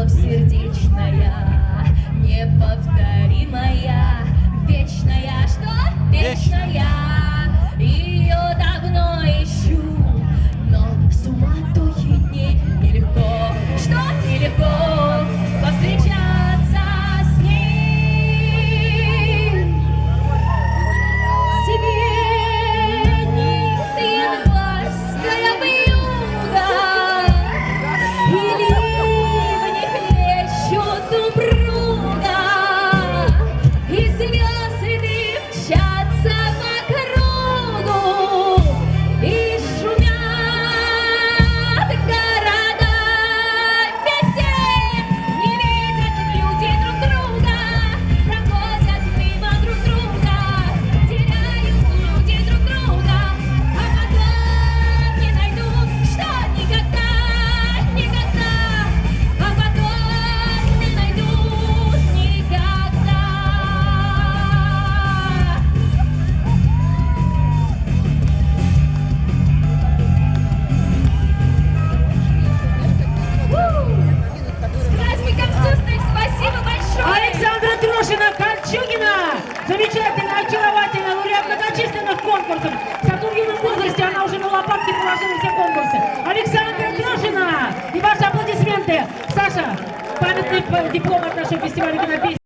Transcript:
любовь сердечная, неповторимая, вечная, что? Вечная. Ее давно ищу, но в суматохе дней нелегко, что нелегко повстречаться с ней. Сирени январская вьюга, и ливни хлещут упруга, и звезды мчатся по кругу, и шумят города. Вместе не видят люди друг друга, проходят мимо друг друга, теряют люди друг друга, а потом не найдут, что никогда, никогда, а потом не найдут никогда. С праздником Сустых! Спасибо большое! Александра Трошина Кольчугина, замечательная, очаровательная, лауреат многочисленных конкурсов. В таком юном возрасте она уже на лопатки положила все конкурсы. Александра Трошина! И ваши аплодисменты. Саша, памятный диплом от нашего фестиваля кинопесни.